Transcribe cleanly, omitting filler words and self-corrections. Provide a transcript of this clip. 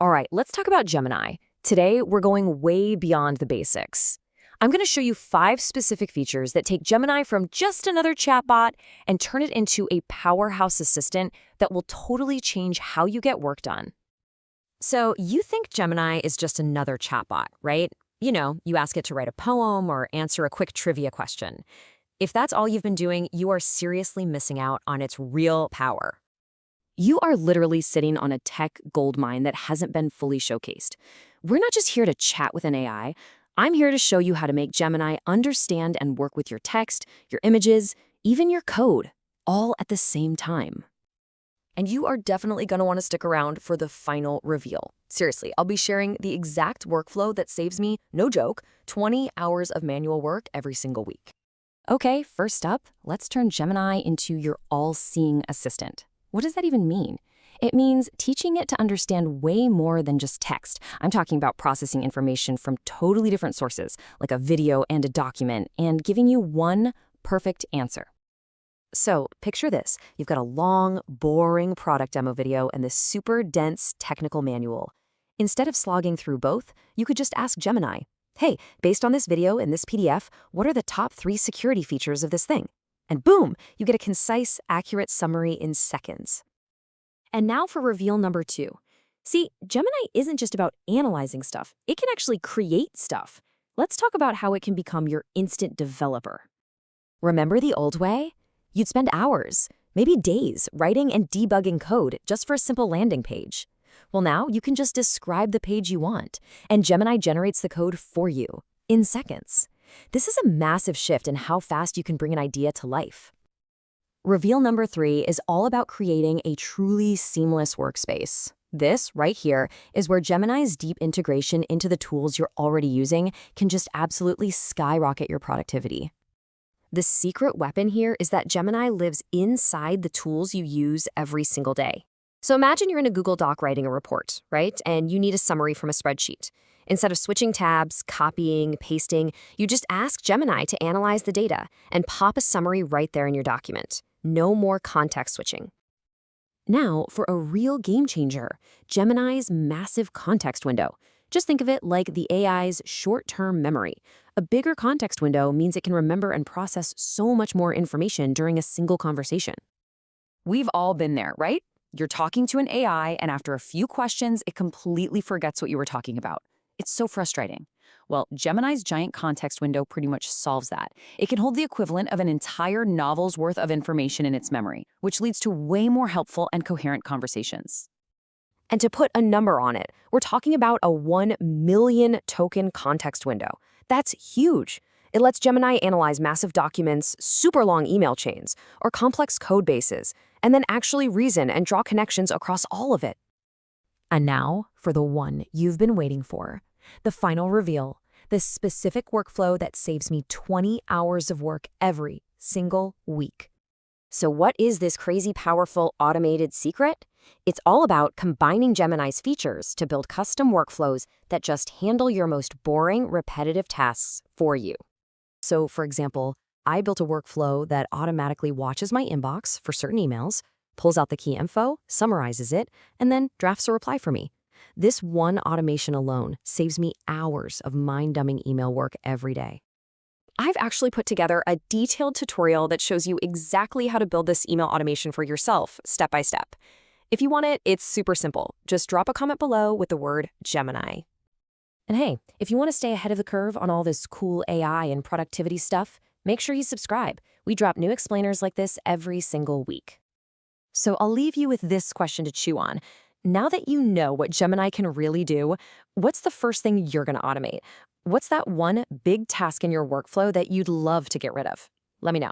All right, let's talk about Gemini. Today, we're going way beyond the basics. I'm going to show you 5 specific features that take Gemini from just another chatbot and turn it into a powerhouse assistant that will totally change how you get work done. So, you think Gemini is just another chatbot, right? You ask it to write a poem or answer a quick trivia question. If that's all you've been doing, you are seriously missing out on its real power. You are literally sitting on a tech goldmine that hasn't been fully showcased. We're not just here to chat with an AI. I'm here to show you how to make Gemini understand and work with your text, your images, even your code, all at the same time. And you are definitely going to want to stick around for the final reveal. Seriously, I'll be sharing the exact workflow that saves me, no joke, 20 hours of manual work every single week. Okay, first up, let's turn Gemini into your all-seeing assistant. What does that even mean? It means teaching it to understand way more than just text. I'm talking about processing information from totally different sources, like a video and a document, and giving you one perfect answer. So picture this. You've got a long, boring product demo video and this super dense technical manual. Instead of slogging through both, you could just ask Gemini, hey, based on this video and this PDF, what are the top 3 security features of this thing? And boom, you get a concise, accurate summary in seconds. And now for reveal number 2. See, Gemini isn't just about analyzing stuff. It can actually create stuff. Let's talk about how it can become your instant developer. Remember the old way? You'd spend hours, maybe days, writing and debugging code just for a simple landing page. Well, now you can just describe the page you want, and Gemini generates the code for you in seconds. This is a massive shift in how fast you can bring an idea to life. Reveal number 3 is all about creating a truly seamless workspace. This, right here, is where Gemini's deep integration into the tools you're already using can just absolutely skyrocket your productivity. The secret weapon here is that Gemini lives inside the tools you use every single day. So imagine you're in a Google Doc writing a report, right? And you need a summary from a spreadsheet. Instead of switching tabs, copying, pasting, you just ask Gemini to analyze the data and pop a summary right there in your document. No more context switching. Now, for a real game changer, Gemini's massive context window. Just think of it like the AI's short-term memory. A bigger context window means it can remember and process so much more information during a single conversation. We've all been there, right? You're talking to an AI, and after a few questions, it completely forgets what you were talking about. It's so frustrating. Well, Gemini's giant context window pretty much solves that. It can hold the equivalent of an entire novel's worth of information in its memory, which leads to way more helpful and coherent conversations. And to put a number on it, we're talking about a 1 million token context window. That's huge. It lets Gemini analyze massive documents, super long email chains, or complex code bases, and then actually reason and draw connections across all of it. And now for the one you've been waiting for, the final reveal, the specific workflow that saves me 20 hours of work every single week. So what is this crazy powerful automated secret? It's all about combining Gemini's features to build custom workflows that just handle your most boring, repetitive tasks for you. So, for example, I built a workflow that automatically watches my inbox for certain emails, pulls out the key info, summarizes it, and then drafts a reply for me. This one automation alone saves me hours of mind-numbing email work every day. I've actually put together a detailed tutorial that shows you exactly how to build this email automation for yourself, step by step. If you want it, it's super simple. Just drop a comment below with the word Gemini. And hey, if you want to stay ahead of the curve on all this cool AI and productivity stuff, make sure you subscribe. We drop new explainers like this every single week. So I'll leave you with this question to chew on. Now that you know what Gemini can really do, what's the first thing you're going to automate? What's that one big task in your workflow that you'd love to get rid of? Let me know.